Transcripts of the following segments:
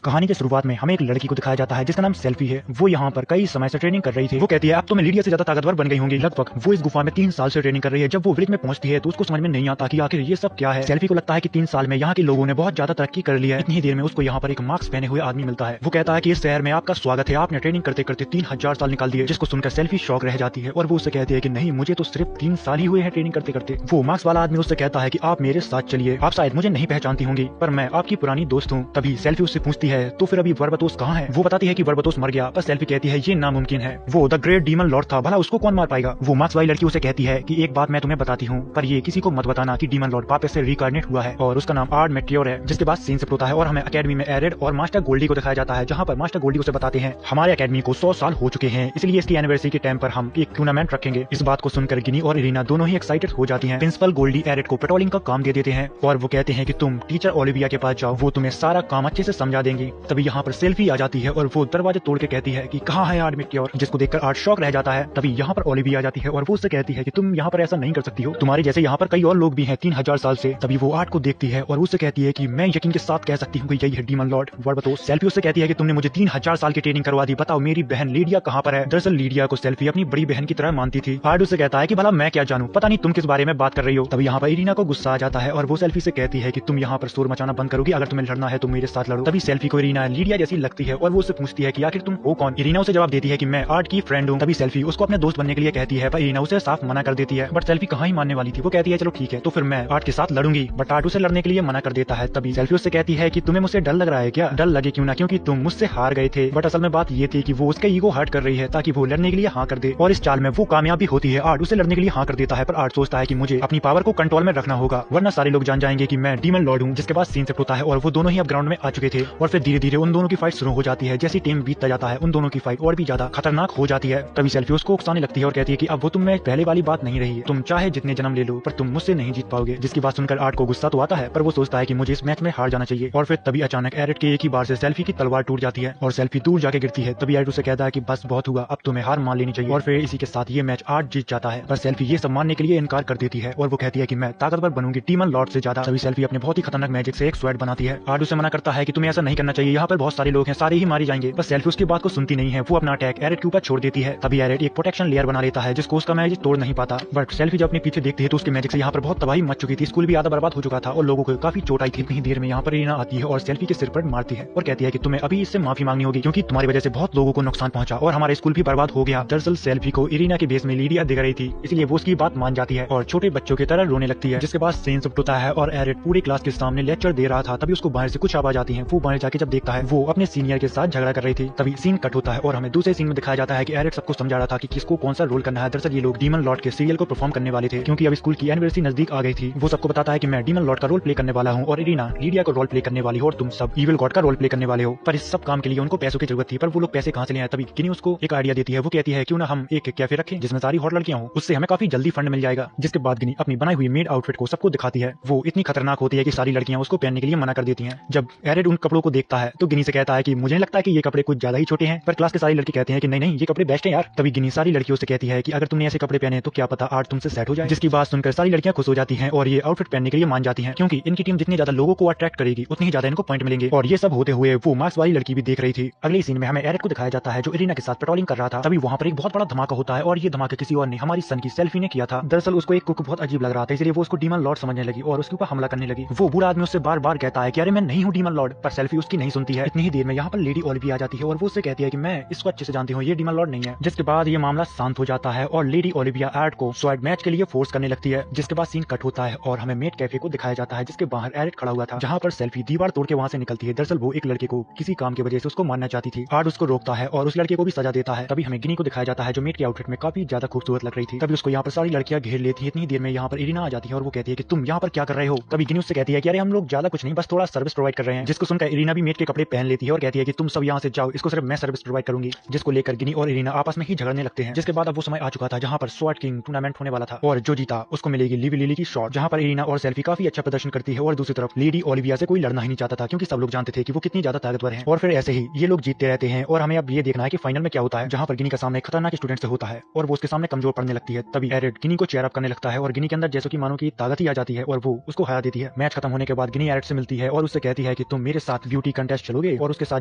कहानी की शुरुआत में हमें एक लड़की को दिखाया जाता है जिसका नाम सेल्फी है। वो यहाँ पर कई समय से ट्रेनिंग कर रही थी। वो कहती है अब तो मैं लीडिया से ज्यादा ताकतवर बन गई होंगी। लगभग वो इस गुफा में 3 साल से ट्रेनिंग कर रही है। जब वो विलेज में पहुंचती है तो उसको समझ में नहीं आता कि आखिर ये सब क्या है। सेल्फी को लगता है कि 3 साल में यहाँ के लोगों ने बहुत ज्यादा तरक्की कर लिया है। इतनी देर में उसको यहाँ पर एक मास्क पहने हुए आदमी मिलता है। वो कहता है कि इस शहर में आपका स्वागत है, आपने ट्रेनिंग करते करते 3000 साल निकाल दिए। जिसको सुनकर सेल्फी शॉक रह जाती है और वो उससे कहती है कि नहीं, मुझे तो सिर्फ 3 साल ही हुए हैं ट्रेनिंग करते करते। वो मास्क वाला आदमी उससे कहता है कि आप मेरे साथ चलिए, आप शायद मुझे नहीं पहचानती होंगी पर मैं आपकी पुरानी दोस्त हूँ। तभी सेल्फी उससे पूछती है तो फिर अभी बरबतोस कहाँ है। वो बताती है कि बरबतोस मर गया। पर सेल्फी कहती है ये नामुमकिन है, वो द ग्रेट डीमन लॉर्ड था, भला उसको कौन मार पाएगा। वो मास्क वाली लड़की उसे कहती है कि एक बात मैं तुम्हें बताती हूँ पर ये किसी को मत बताना कि डीमन लॉर्ड वापस से रिकार्नेट हुआ है और उसका नाम आर्ड मेट्योर है। जिसके बाद सीन शिफ्ट होता है और हमें एकेडमी में एरेड और मास्टर गोल्डी को दिखाया जाता है, जहाँ पर मास्टर गोल्डी उसे बताते हैं हमारे एकेडमी को 100 साल हो चुके हैं, इसलिए इसकी एनिवर्सरी के टाइम पर हम एक टूर्नामेंट रखेंगे। इस बात को सुनकर गिनी और इरीना दोनों ही एक्साइटेड हो जाती हैं। प्रिंसिपल गोल्डी एरेड को पेट्रोलिंग का काम दे देते हैं और वो कहते हैं कि तुम टीचर ओलिविया के पास जाओ, वो तुम्हें सारा काम अच्छे से समझा देंगी। तभी यहाँ पर सेल्फी आ जाती है और वो दरवाजे तोड़ के कहती है कि कहाँ है आर्ड मेट्योर, जिसको देखकर आर्ड शॉक रह जाता है। तभी यहाँ पर ओलिविया आ जाती है और वो उससे कहती है कि तुम यहाँ पर ऐसा नहीं कर सकती हो, तुम्हारे जैसे यहाँ पर कई और लोग भी हैं 3000 साल से। तभी वो आर्ड को देखती है और उससे कहती है कि मैं यकीन के साथ कह सकती हूँ कि यही है डीमन लॉर्ड बरबतोस। सेल्फी उससे कहती है कि तुमने मुझे 3000 साल की ट्रेनिंग करवा दी, बताओ मेरी बहन लीडिया कहाँ पर है। दरअसल लीडिया को सेल्फी अपनी बड़ी बहन की तरह मानती थी। आर्ड उससे कहता है कि भला मैं क्या जानूं, पता नहीं तुम किस बारे में बात कर रही हो। तभी यहाँ पर इरीना को गुस्सा आ जाता है और वो सेल्फी से कहती है कि तुम यहाँ पर शोर मचाना बंद करोगी, अगर तुम्हें लड़ना है तो मेरे साथ लड़ो। तभी सेल्फी को इरीना लीडिया जैसी लगती है और वो उससे पूछती है कि आखिर तुम हो कौन। इरीना उसे जवाब देती है कि मैं आर्ड की फ्रेंड हूँ। तभी सेल्फी उसको अपने दोस्त बनने के लिए कहती है पर इरीना उसे साफ मना कर देती है। बट सेल्फी कहाँ ही मानने वाली थी। वो कहती है चलो ठीक है तो फिर मैं आर्ड के साथ लड़ूंगी, बट आर्ड उसे लड़ने के लिए मना कर देता है। तभी सेल्फी उससे कहती है कि तुम्हें मुझसे डर लग रहा है क्या। डर लगे क्यों ना, क्योंकि तुम मुझसे हार गए थे। बट असल में बात ये थी कि वो उसका ईगो हर्ट कर रही है ताकि वो लड़ने के लिए हाँ कर दे और इस चाल में वो कामयाब भी होती है। आर्ड उसे लड़ने के लिए हाँ कर देता है पर आर्ड सोचता है कि मुझे अपनी पावर को कंट्रोल में रखना होगा वरना सारे लोग जान जाएंगे कि मैं डीमन लॉर्ड हूँ। जिसके बाद सीन शिफ्ट होता है और वो दोनों ही अब ग्राउंड में आ चुके थे और फिर धीरे धीरे उन दोनों की फाइट शुरू हो जाती है। जैसी टीम बीतता जाता है उन दोनों की फाइट और भी ज्यादा खतरनाक हो जाती है। तभी सेल्फी उसको उकसाने लगती है और कहती है कि अब वो तुम में पहले वाली बात नहीं रही है, तुम चाहे जितने जन्म ले लो पर तुम मुझसे नहीं जीत पाओगे। जिसकी बात सुनकर आर्ड को गुस्सा तो आता है पर वो सोचता है कि मुझे इस मैच में हार जाना चाहिए। और फिर तभी अचानक एरेड के एक ही बार से सेल्फी की तलवार टूट जाती है और सेल्फी दूर जाके गिरती है। तभी एरेड उसे कहता है कि बस बहुत हुआ, अब तुम्हें हार मान लेनी चाहिए। और फिर इसी के साथ ये मैच आर्ड जीत जाता है। पर सेल्फी ये सब मानने के लिए इनकार कर देती है और वो कहती है कि मैं ताकतवर बनूंगी डीमन लॉर्ड से ज्यादा। तभी सेल्फी अपने बहुत ही खतरनाक मैजिक से एक स्वैड बनाती है। आर्ड उसे मना करता है कि तुम्हें ऐसा नहीं करना चाहिए, यहाँ पर बहुत सारे लोग हैं, सारे ही मारे जाएंगे। बस सेल्फी उसकी बात को सुनती नहीं है। वो अपना अटैक एरेड के ऊपर छोड़ देती है। तभी एरेड एक प्रोटेक्शन लेयर बना लेता है जिसको उसका मैजिक तोड़ नहीं पाता। बट सेल्फी जब अपने पीछे देखती है तो उसके मैजिक से यहाँ पर बहुत तबाही मच चुकी थी। स्कूल भी आधा बर्बाद हो चुका था और लोगों को काफी चोट आई थी। इतनी देर में यहाँ पर इरीना आती है और सेल्फी के सिर पर मारती है और कहती है कि तुम्हें अभी इससे माफी मांगनी होगी क्योंकि तुम्हारी वजह से बहुत लोगों को नुकसान पहुंचा और हमारा स्कूल भी बर्बाद हो गया। दरअसल सेल्फी को इरीना के बेस में लीडिया दिख रही थी, इसलिए वो उसकी बात मान जाती है और छोटे बच्चों की तरह रोने लगती है। जिसके बाद सीन शिफ्ट होता है और एरेड पूरी क्लास के सामने लेक्चर दे रहा था। तभी उसको बाहर से कुछ आवाज आती है। वो बाहर जाके जब देखता है वो अपने सीनियर के साथ झगड़ा कर रही थी। तभी सीन कट होता है और हमें दूसरे सीन में दिखाया जाता है कि एरेड सबको समझा रहा था कि किसको कौन सा रोल करना है। दरअसल ये लोग डीमन लॉर्ड के सीरियल को परफॉर्म करने वाले थे क्योंकि अब स्कूल की एनिवर्सरी नजदीक आ गई थी। वो सबको बताता है कि मैं डीमन लॉर्ड का रोल प्ले करने वाला हूँ और इरीना लीडिया को रोल प्ले करने वाली हो और तुम सब इविल गॉड का रोल प्ले करने वाले हो। पर इस सब काम के लिए उनको पैसों की जरूरत थी पर वो लोग पैसे कहाँ से ले आए। तभी किनी उसको एक आइडिया देती है। वो कहती है क्यों ना हम एक कैफे रखें जिसमें सारी हॉट लड़कियां हो, उससे हमें काफी जल्दी फंड मिल जाएगा। जिसके बाद गिनी अपनी बनाई हुई मेड आउटफिट को सबको दिखाती है। वो इतनी खतरनाक होती है कि सारी लड़कियां उसको पहनने के लिए मना कर देती हैं। जब एरेड उन कपड़ों को देखता है तो गिनी से कहता है कि मुझे लगता है कि ये कपड़े कुछ ज्यादा ही छोटे हैं। पर क्लास के सारी लड़की कहते हैं कि नहीं नहीं ये कपड़े बेस्ट हैं यार। तभी गिनी सारी लड़कियों से कहती है कि अगर तुमने ऐसे कपड़े पहने तो क्या पता आर्ट तुमसे सेट हो जाए। जिसकी बात सुनकर सारी लड़कियां खुश हो जाती हैं और ये आउटफिट पहनने के लिए मान जाती हैं क्योंकि इनकी टीम जितनी ज्यादा लोगों को अट्रैक्ट करेगी उतनी ही ज्यादा इनको पॉइंट मिलेंगे। और ये सब होते हुए वो मार्क्स वाली लड़की भी देख रही थी। अगले सीन में हमें एरेड को दिखाया जाता है जो इरीना के साथ पेट्रोलिंग कर रहा था। तभी वहाँ पर एक बहुत बड़ा धमाका होता है और ये धमाका किसी और ने हमारी सन की सेल्फी ने किया था। दरअसल उसको एक कुक बहुत अजीब लग रहा था, इसलिए वो उसको डीमन लॉर्ड समझने लगी और उसके ऊपर हमला करने लगी। वो बूढ़ा आदमी उससे बार बार कहता है कि अरे मैं नहीं हूँ डीमन लॉर्ड, पर सेल्फी उसकी नहीं सुनती है। इतनी ही देर में यहाँ पर लेडी ओलिविया आ जाती है और वो उससे कहती है कि मैं इसको अच्छे से जानती हूँ, ये डीमन लॉर्ड नहीं है। जिसके बाद ये मामला शांत हो जाता है और लेडी ओलिविया एरेड को स्वॉर्ड मैच के लिए फोर्स करने लगती है। जिसके बाद सीन कट होता है और हमें मेड कैफे को दिखाया जाता है जिसके बाहर एरेड खड़ा हुआ था, जहाँ पर सेल्फी दीवार तोड़ के वहाँ से निकलती है। दरअसल वो एक लड़के को किसी काम की वजह से उसको मारना चाहती थी। आर्ड उसको रोकता है और उस लड़के को भी सजा देता है। तभी हमें गिनी को दिखाया जाता है जो मेड के आउटफिट में काफी ज्यादा खूबसूरत लग रही थी। तभी उसको यहाँ पर सारी लड़कियां घेर लेती है। इतनी देर में यहाँ पर इरीना आ जाती है और वो कहती है कि तुम यहाँ पर क्या कर रहे हो। तभी गिनी उससे कहती है कि अरे हम लोग ज्यादा कुछ नहीं, बस थोड़ा सर्विस प्रोवाइड कर रहे हैं। जिसको सुनकर इरीना भी मेड के कपड़े पहन लेती है और कहती है कि तुम सब यहाँ से जाओ, इसको सिर्फ मैं सर्विस प्रोवाइड करूंगी। जिसको लेकर गिनी और इरीना आपस में ही झगड़ने लगते हैं। जिसके बाद अब वो समय आ चुका था जहाँ पर स्वॉर्ड किंग टूर्नामेंट होने वाला था और जो जीता उसको मिलेगी लिवी लिली की शॉट, जहाँ पर इरीना और सेल्फी काफी अच्छा प्रदर्शन करती है और दूसरी तरफ लेडी ओलिविया से कोई लड़ना ही नहीं चाहता था क्योंकि सब लोग जानते थे कि वो कितनी ज्यादा ताकतवर है। और फिर ऐसे ही ये लोग जीतते रहते हैं और हमें अब ये देखना है कि फाइनल में क्या होता है, जहाँ पर गिनी का सामने खतरनाक स्टूडेंट से होता है और वो उसके सामने कमजोर पड़ने लगती है। तभी एरेड गिनी को चेयर अप करने लगता है और गिनी के अंदर जैसे कि मानो की ताकत ही आ जाती है और वो उसको हरा देती है। मैच खत्म होने के बाद गिनी एरेड से मिलती है और उससे कहती है कि तुम मेरे साथ ब्यूटी कंटेस्ट चलोगे, और उसके साथ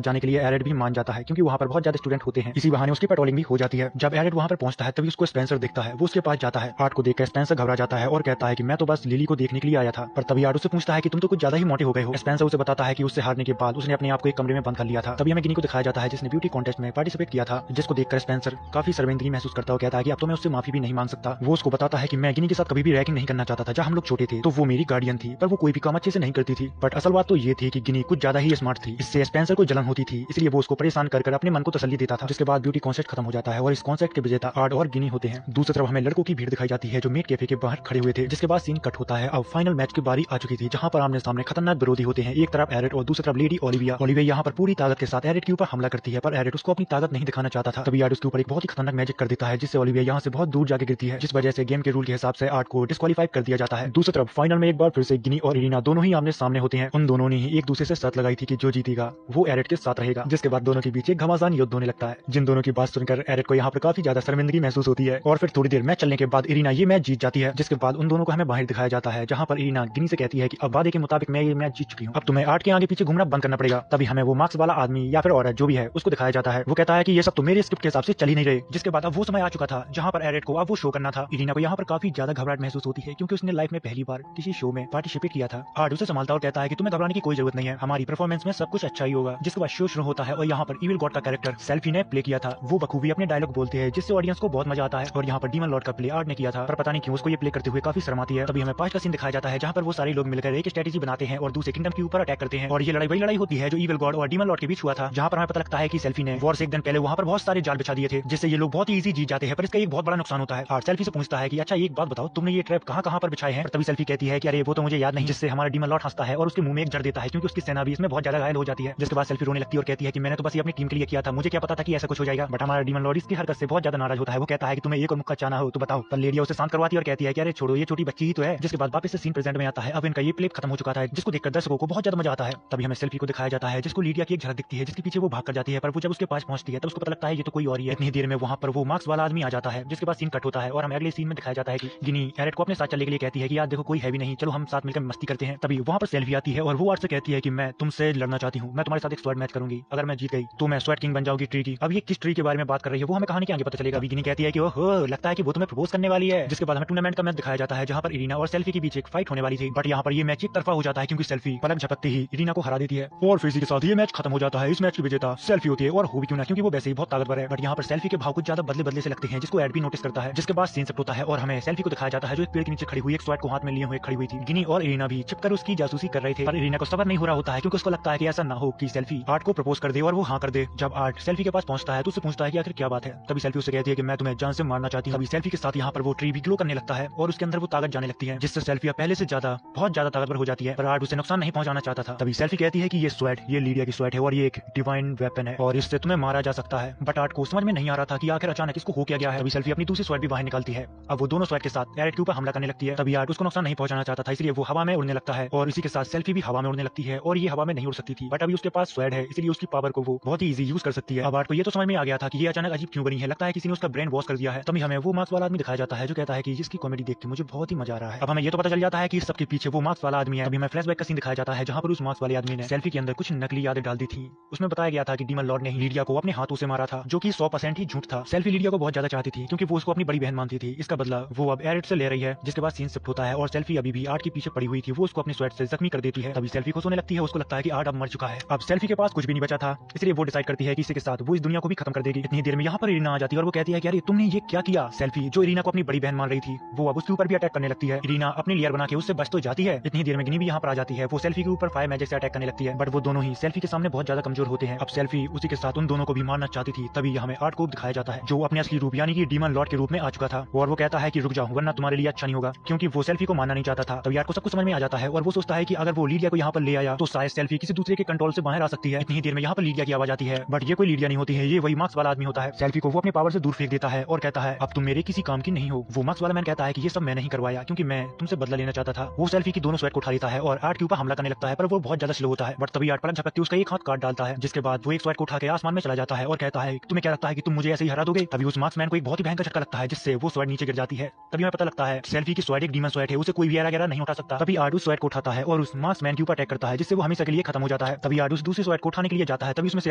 जाने के लिए एरिड भी मान जाता है क्योंकि वहाँ पर बहुत ज्यादा स्टूडेंट होते हैं। इसी बहाने उसकी पेट्रोलिंग भी हो जाती है। जब एरिड वहाँ पर पहुंचता है तभी उसको स्पेंसर दिखता है। वो उसके पास जाता है। आर्ट को देखकर स्पेंसर घबरा जाता है और कहता है कि मैं तो बस लिली को देखने के लिए आया था। पर तभी आर्ट उससे पूछता है कि तुम तो कुछ ज्यादा ही मोटे हो गए हो। स्पेंसर उसे बताता है कि उससे हारने के बाद उसने अपने आप को एक कमरे में बंद कर लिया था। तभी हमें गिनी को दिखाया जाता है जिसने ब्यूटी कॉन्टेस्ट में पार्टिसिपेट किया था, जिसको देखकर स्पेंसर काफी शर्मिंदगी महसूस करता है। कहता है कि अब तो मैं उससे माफी भी नहीं मांग सकता। वो उसको बताता है कि मैं गिनी के साथ कभी भी रैगिंग नहीं करना चाहता था। जब हम लोग छोटे थे तो वो मेरी गार्डियन थी, पर वो कोई भी काम अच्छे से नहीं करती थी। बट असल बात तो ये थी कि गिनी कुछ ज्यादा ही स्मार्ट थी। इससे स्पेंसर को जलन होती थी, इसलिए वो उसको परेशान कर अपने मन को तसल्ली देता था। जिसके बाद ब्यूटी कॉन्टेस्ट खत्म हो जाता है और इस कॉन्सेप्ट के विजेता आर्ट और गिनी होते हैं। दूसरी तरफ हमें लड़कों की भीड़ दिखाई जाती है जो मेट कैफे के बाहर खड़े हुए थे। जिसके बाद सीन कट होता है। अब फाइनल मैच की बारी आ चुकी थी जहां पर आमने सामने खतरनाक विरोधी होते हैं। एक तरफ एरिड और दूसरी तरफ लेडी ओलिविया। ओलिविया यहाँ पर पूरी ताकत के साथ एरिड के ऊपर हमला करती है, पर एरिड उसको अपनी ताकत नहीं दिखाना चाहता था। तभी आर्ट उसके ऊपर एक बहुत ही खतरनाक मैजिक कर देता है जिससे ओलिविया यहाँ से बहुत दूर जाके गिरती है, जिस वजह से गेम के रूल के हिसाब से आर्ट को डिस्क्वालीफाई कर दिया जाता है। दूसरी तरफ फाइनल में एक बार फिर से गिनी और इरीना दोनों ही आमने सामने होते हैं। उन दोनों ने ही एक दूसरे से शर्त लगाई थी कि जो जीतेगा वो एरिड के साथ रहेगा। जिसके बाद दोनों के बीच एक घमासान युद्ध होने लगता है, जिन दोनों की बात सुनकर एरिड को यहाँ पर काफी ज्यादा शर्मिंदगी महसूस होती है। और फिर थोड़ी देर मैच चलने के बाद इरीना ये मैच जीत जाती है। जिसके बाद उन दोनों को हमें बाहर दिखाया जाता है जहाँ पर इरीना गिनी से कहती है कि अब वादे के मुताबिक मैं ये मैच जीत चुकी हूँ, अब तुम्हें आर्ट के आगे पीछे घूमना बंद करना पड़ेगा। तभी हमें वो मार्क्स वाला आदमी या फिर औरत जो भी है उसको दिखाया जाता है। वो कहता है कि ये सब तो मेरे स्क्रिप्ट के हिसाब से चल ही नहीं रहे। जिसके बाद अब वो समय आ चुका था जहाँ पर एरिड को अब वो शो करना था। इरीना को यहाँ पर काफी ज्यादा घबराहट महसूस होती है क्योंकि उसने लाइफ में पहली बार किसी शो में पार्टिसिपेट किया था। आर्ट उसे संभालता और कहता है कि तुम्हें घबराने की कोई जरूरत नहीं है, हमारी परफॉर्मेंस में सब कुछ अच्छा ही होगा। जिसके बाद शो शुरू होता है और यहाँ पर इविल गॉड का कैरेक्टर सेल्फी ने प्ले किया था। वो बखूबी अपने डायलॉग बोलते हैं जिससे ऑडियंस को बहुत मजा आता है। और यहाँ पर डीमन लॉर्ड का प्ले आर्ट ने किया था, पर पता नहीं क्यों उसको ये प्ले करते हुए काफी शर्म आती है। तभी हमें पांच का सीन दिखाया जाता है जहाँ पर वो सारे लोग मिलकर एक स्ट्रेटेजी बनाते हैं और दूसरे किंगडम के ऊपर अटैक करते हैं। और ये लड़ाई वही लड़ाई होती है जो इविल गॉड और डीमन लॉर्ड के बीच हुआ था, जहाँ पर हमें पता लगता है कि सेल्फी ने वॉर से एक दिन पहले वहाँ पर बहुत सारे जाल बिछा दिए थे जिससे ये लोग बहुत ही इजी जीत जाते हैं। पर इसका एक बहुत बड़ा नुकसान होता है। आर्ट सेल्फी से पूछता है कि अच्छा एक बात बताओ, तुमने ये ट्रैप कहाँ पर बिछाए हैं? तभी सेल्फी कहती है कि अरे वो तो मुझे याद नहीं। जिससे हमारा डीमन लॉर्ड हंसता है और उसके मुंह में एक जड़ देता है क्योंकि उसकी सेना भी इसमें बहुत ज्यादा घायल हो जाती है। जिसके बाद सेल्फी रोने लगती है और कहती है कि मैंने तो बस ये अपनी टीम के लिए किया था, मुझे क्या पता था कि ऐसा कुछ हो जाएगा। बट हमारा डीमन लॉर्ड इसकी हरकत से बहुत ज्यादा नाराज होता है। वो कहता है कि तुम्हें एक और मुक्का चाहना हो तो बताओ। पर लेडिया उसे शांत करवाती है और कहती है कि अरे छोड़ो, ये छोटी बच्ची ही तो है। जिसके बाद वापस से सीन प्रेजेंट में आता है। अब इनका ये प्ले खत्म हो चुका था जिसको देखकर दर्शकों को बहुत ज्यादा मजा आता है। तभी हमें सेल्फी को दिखाया जाता है जिसको लीडिया की एक झलक दिखती है जिसके पीछे वो भाग कर जाती है। पर वो जब उसके पास पहुंचती है तब उसको पता लगता है ये तो कोई और ही है। इतनी देर में वहाँ पर वो मार्क्स वाला आदमी आ जाता है। जिसके बाद सीन कट होता है और हमें अगले सीन में दिखाया जाता है कि गिनी एरिड को अपने साथ चलने के लिए कहती है कि यार देखो कोई है भी नहीं, चलो हम साथ मिलकर मस्ती करते हैं। तभी वहाँ पर सेल्फी आती है और वो आर्ट से कहती है कि मैं तुमसे लड़ना चाहती हूँ, मैं तुम्हारे साथ एक स्वॉर्ड मैच करूंगी, अगर मैं जीत गई तो मैं स्वॉर्ड किंग बन जाऊंगी ट्री की। अब ये किस ट्री के बारे में बात कर रही है वो हमें कहानी के आगे पता चलेगा। गिनी कहती है कि ओहो लगता है कि वो तुम्हें प्रपोज करने वाली है। जिसके बाद हमें टूर्नामेंट का मैच दिखाया जाता है जहाँ पर इरीना और सेल्फी के बीच एक फाइट होने वाली थी। बट यहाँ पर ये मैच एक तरफा हो जाता है क्योंकि सेल्फी पलक झपकते ही इरीना को हरा देती है और फिर इसी के साथ ये मैच खत्म हो जाता है। इस मैच की विजेता सेल्फी होती है और हो भी क्यों ना, क्योंकि वो वैसे ही बहुत ताकतवर है। बट यहाँ पर सेल्फी के भाव कुछ ज्यादा बदले बदले से लगते हैं जिसको एड भी नोटिस करता है। जिसके बाद सीन सेट होता है और हमें सेल्फी को दिखाया जाता है जो एक पेड़ के नीचे खड़ी हुई एक स्वॉर्ड को हाथ में लिए हुए खड़ी हुई थी। गिनी और इरीना भी छिपकर उसकी जासूसी कर रहे थे, पर इरीना को सबर नहीं हो रहा होता है क्योंकि उसको लगता है कि ऐसा ना हो कि सेल्फी आर्ट को प्रपोज कर दे और वो हाँ कर दे। जब आर्ट सेल्फी के पास पहुंचता है तो उससे पूछता है कि आखिर क्या बात है। तभी सेल्फी उसे कहती है कि मैं तुम्हें जान से मारना चाहती हूँ। तभी सेल्फी के साथ यहाँ पर वो ट्री भी ग्लो करने लगता है और उसके अंदर वो ताकत जाने लगती है जिससे सेल्फी पहले से ज्यादा बहुत ज्यादा ताकतवर हो जाती है। पर आर्ट उसे नुकसान नहीं पहुंचाना चाहता था। तभी सेल्फी कहती है कि ये स्वॉर्ड ये लीडिया की स्वॉर्ड है और ये एक डिवाइन वेपन है और इससे तुम्हें मारा जा सकता है। बट आर्ट को समझ में नहीं आ रहा था कि आखिर अचानक इसको हो क्या गया है। तभी सेल्फी अपनी दूसरी स्वॉर्ड भी बाहर निकालती है। अब वो दोनों स्वॉर्ड के साथ एरिड के ऊपर हमला करने लगती है। तभी आर्ट उसको नुकसान नहीं पहुंचाना चाहता था इसलिए वो हवा में उड़ने लगता है और इसी के साथ सेल्फी भी हवा में उड़ने लगती है और ये हवा में नहीं उड़ सकती थी। बट अभी उसके पास स्वॉर्ड है इसलिए उसकी पावर को वो बहुत ही इजी यूज कर सकती है। अब आर्ट को ये तो समझ में आ गया था कि ये अचानक अजीब क्यों बनी है, लगता है किसी ने उसका ब्रेन वॉश कर दिया है। तभी हमें वो मार्क्स वाला आदमी दिखाया जाता है जो कहता है कि जिसकी कॉमेडी देख के मुझे बहुत ही मजा आ रहा है। अब हमें ये तो पता चल जाता है कि सबके पीछे वो मार्क्स वाला आदमी है। अभी हमें फ्लैशबैक का सीन दिखाया जाता है जहाँ पर उस मार्क्स वाले आदमी ने सेल्फी के अंदर कुछ नकली यादें डाल दी थी। उसमें बताया गया था कि डीमन लॉर्ड ने लीडिया को अपने हाथों से मारा था जो कि 100% ही झूठ था। सेल्फी लीडिया को बहुत ज्यादा चाहती थी क्योंकि वो उसको अपनी बड़ी बहन मानती थी। इसका बदला वो अब एरिड से ले रही है। जिसके बाद सीन शिफ्ट होता है और सेल्फी अभी भी आर्ट के पीछे पड़ी हुई थी, वो उसको अपने स्वेट से जख्मी कर देती है। तभी सेल्फी को सोने लगती है, उसको लगता है कि आर्ट अब मर चुका है। अब सेल्फी के पास कुछ भी नहीं बचा था इसलिए वो डिसाइड करती है कि इसी के साथ वो इस दुनिया को भी खत्म कर देगी। इतनी देर में यहाँ पर इरीना आ जाती है और वो कहती है कि अरे तुमने ये क्या किया। सेल्फी जो इरीना को अपनी बड़ी बहन मान रही थी वो अब उसके ऊपर भी अटैक करने लगती है। इरीना अपनी लेयर बना के उससे बच तो जाती है। इतनी देर में गिनी भी यहाँ पर आ जाती है। वो सेल्फी के ऊपर फायर मैजिक से अटैक करने लगती है बट वो दोनों ही सेल्फी के सामने बहुत ज्यादा कमजोर होते हैं। अब सेल्फी उसी के साथ उन दोनों को भी मारना चाहती थी। तभी हमें आर्ट को दिखाया जाता है जो अपने असली रूप यानी कि डीमन लॉर्ड के रूप में आ चुका था और वो कहता है कि रुक जाओ वरना तुम्हारे लिए अच्छा नहीं होगा, क्योंकि वो सेल्फी को मानना नहीं चाहता था। तभी आर्ट को सब कुछ समझ में आ जाता है और वो सोचता है कि अगर वो लीडिया को यहाँ पर ले आया तो शायद सेल्फी किसी दूसरे के कंट्रोल से बाहर आ सकती है। इतनी देर में यहाँ पर लीडिया की आवाज आती है बट ये कोई लीडिया नहीं होती है, ये वही मार्क्स वाला आदमी होता है। सेल्फी को वो अपने पावर से दूर फेंक देता है और कहता है अब तुम मेरे किसी काम की नहीं हो। वो मार्क्स वाला मैन कहता है कि ये सब मैं नहीं करवाया क्योंकि मैं तुमसे बदला लेना चाहता था। वो सेल्फी की दोनों स्वेट को उठा लेता है और आर्ट के ऊपर हमला करने लगता है पर वो बहुत ज्यादा स्लो होता है। बट तभी आर्ट पलक झपकते उसका एक हाथ काट डालता है जिसके बाद वो एक स्वेट को उठा के आसमान में चला जाता है और कहता है तुम्हें क्या लगता है कि तुम मुझे ऐसे ही हरा दोगे। तभी उस मार्क्स मैन को एक बहुत ही भयंकर झटका लगता है जिससे वो स्वेट नीचे गिर जाती है। तभी हमें पता लगता है सेल्फी की स्वेट एक डीमन स्वेट है, उसे कोई भी एरा नहीं उठा सकता। तभी आर्ट उस स्वेट को उठाता है और उस मार्क्स मैन के ऊपर अटैक करता है जिससे वो हमेशा के लिए खत्म हो जाती है। जाता है। तभी आर्ट उस दूसरी स्वेट को उठाने के लिए जाता है, तभी उसमें से